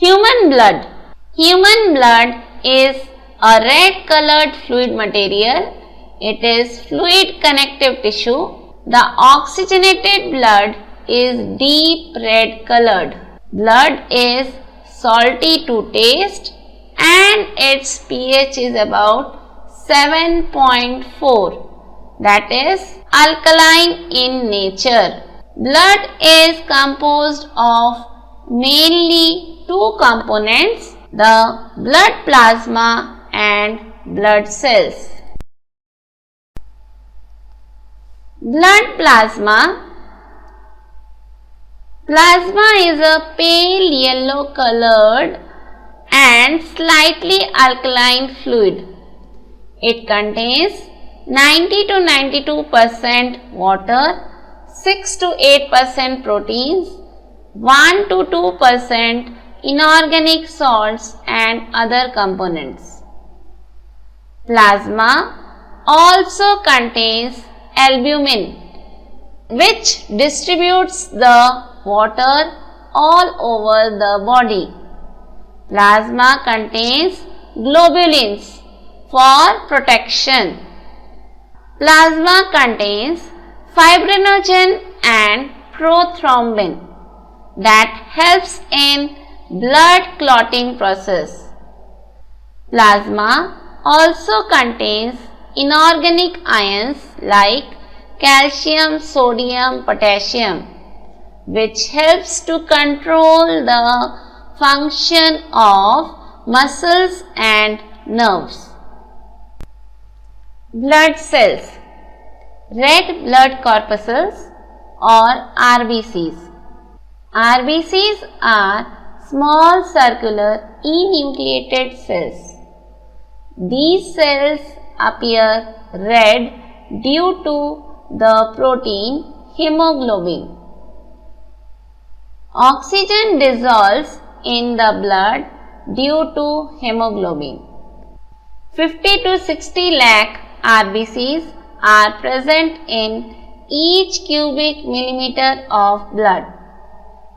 Human blood. Human blood is a red colored fluid material. It is fluid connective tissue. The oxygenated blood is deep red colored. Blood is salty to taste and its pH is about 7.4, that is alkaline in nature. Blood is composed of mainly two components, the blood plasma and blood cells. Blood plasma. Plasma is a pale yellow colored and slightly alkaline fluid. It contains 90 to 92% water, 6 to 8% proteins, 1 to 2% inorganic salts and other components. Plasma also contains albumin, which distributes the water all over the body. Plasma contains globulins for protection. Plasma contains fibrinogen and prothrombin that helps in blood clotting process. Plasma also contains inorganic ions like calcium, sodium, potassium, which helps to control the function of muscles and nerves. Blood cells. Red blood corpuscles or RBCs. RBCs are small circular enucleated cells. These cells appear red due to the protein hemoglobin. Oxygen dissolves in the blood due to hemoglobin. 50 to 60 lakh RBCs are present in each cubic millimeter of blood.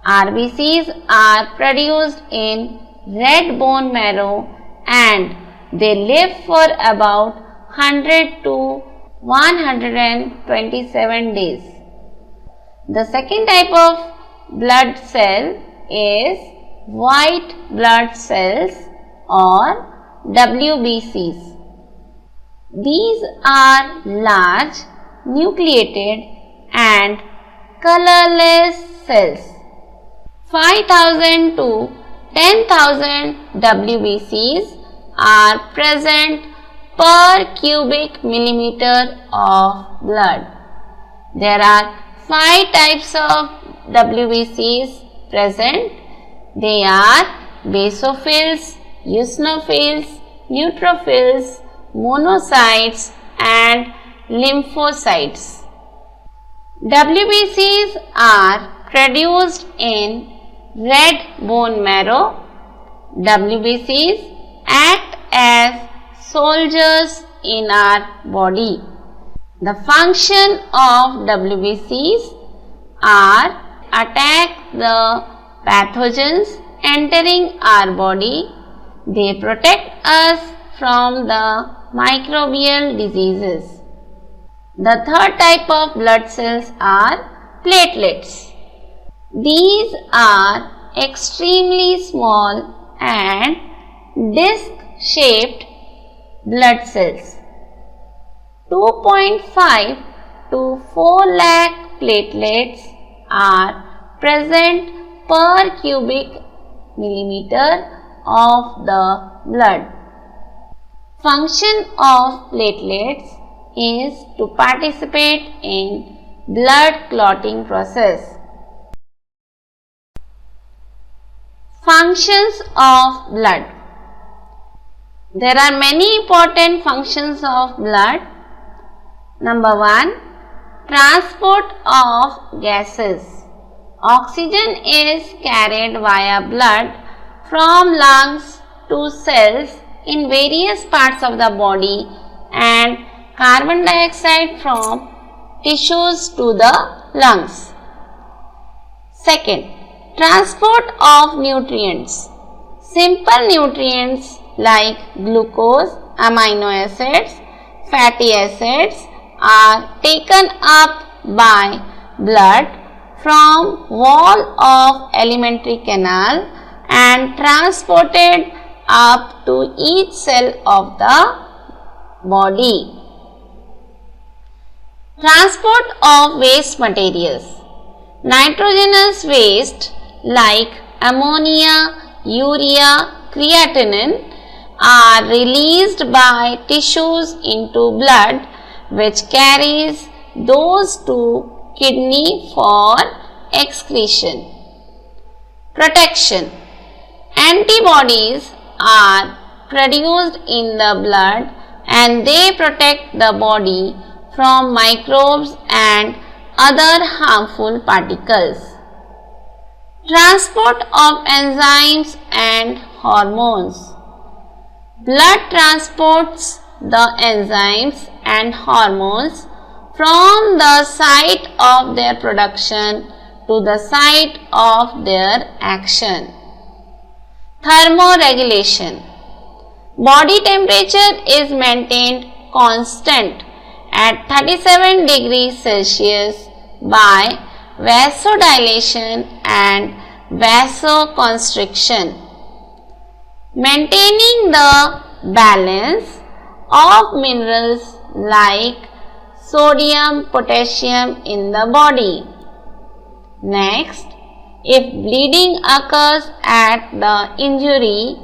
RBCs are produced in red bone marrow and they live for about 100 to 127 days. The second type of blood cell is white blood cells or WBCs. These are large, nucleated and colorless cells. 5,000 to 10,000 WBCs are present per cubic millimeter of blood. There are 5 types of WBCs present. They are basophils, eosinophils, neutrophils, monocytes and lymphocytes. WBCs are produced in red bone marrow. WBCs act as soldiers in our body. The function of WBCs are attack the pathogens entering our body. They protect us from the microbial diseases. The third type of blood cells are platelets. These are extremely small and disc-shaped blood cells. 2.5 to 4 lakh platelets are present per cubic millimeter of the blood. Function of platelets is to participate in blood clotting process. Functions of blood. There are many important functions of blood. Number 1. Transport of gases. Oxygen is carried via blood from lungs to cells in various parts of the body and carbon dioxide from tissues to the lungs. Second, transport of nutrients. Simple nutrients like glucose, amino acids, fatty acids are taken up by blood from wall of alimentary canal and transported up to each cell of the body. Transport of waste materials. Nitrogenous waste like ammonia, urea, creatinine are released by tissues into blood, which carries those to kidney for excretion. Protection. Antibodies are produced in the blood and they protect the body from microbes and other harmful particles. Transport of enzymes and hormones. Blood transports the enzymes and hormones from the site of their production to the site of their action. Thermoregulation. Body temperature is maintained constant at 37 degrees Celsius by vasodilation and vasoconstriction. Maintaining the balance of minerals like sodium, potassium in the body. Next, if bleeding occurs at the injury,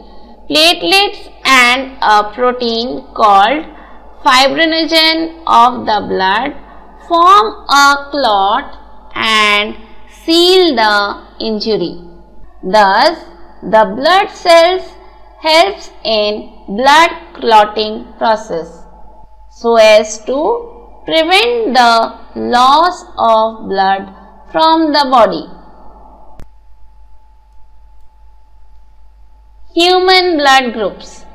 platelets and a protein called fibrinogen of the blood form a clot and seal the injury. Thus, the blood cells helps in blood clotting process so as to prevent the loss of blood from the body. Human blood groups.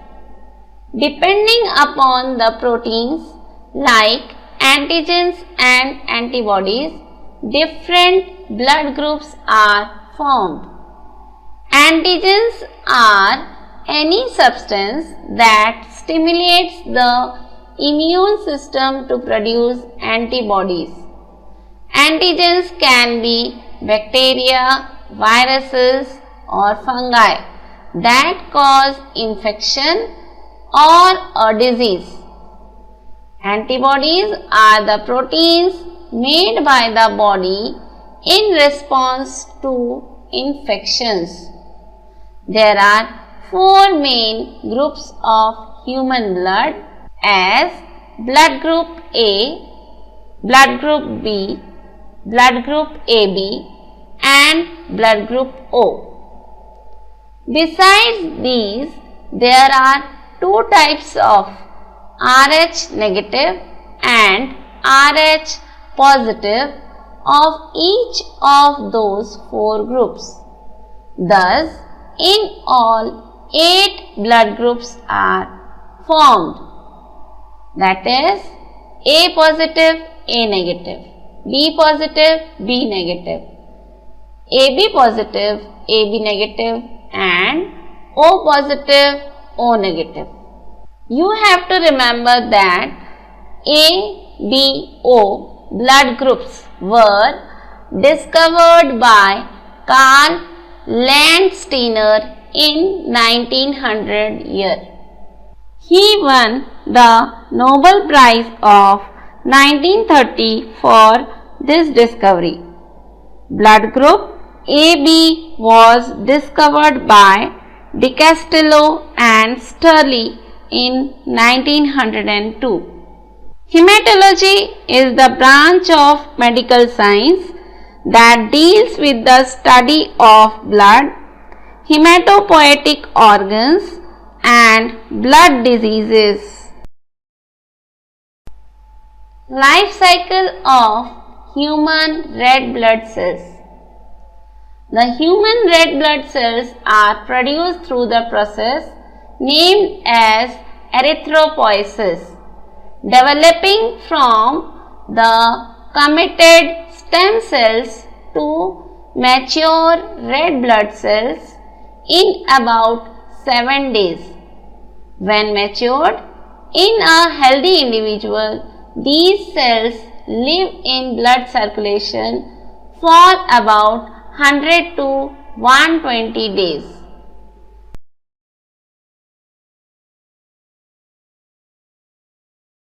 Depending upon the proteins like antigens and antibodies, different blood groups are formed. Antigens are any substance that stimulates the immune system to produce antibodies. Antigens can be bacteria, viruses or fungi that cause infection or a disease. Antibodies are the proteins made by the body in response to infections. There are four main groups of human blood as blood group A, blood group B, blood group AB and blood group O. Besides these, there are two types of Rh negative and Rh positive of each of those four groups. Thus, in all, 8 blood groups are formed. That is, A positive, A negative, B positive, B negative, AB positive, AB negative and O positive, O negative. You have to remember that A, B, O blood groups were discovered by Karl Landsteiner in 1900 year. He won the Nobel Prize of 1930 for this discovery. Blood group AB was discovered by De Castillo and Sterli in 1902. Hematology is the branch of medical science that deals with the study of blood, hematopoietic organs and blood diseases. Life cycle of human red blood cells. The human red blood cells are produced through the process named as erythropoiesis, developing from the committed stem cells to mature red blood cells in about 7 days. When matured, in a healthy individual, these cells live in blood circulation for about 100 to 120 days.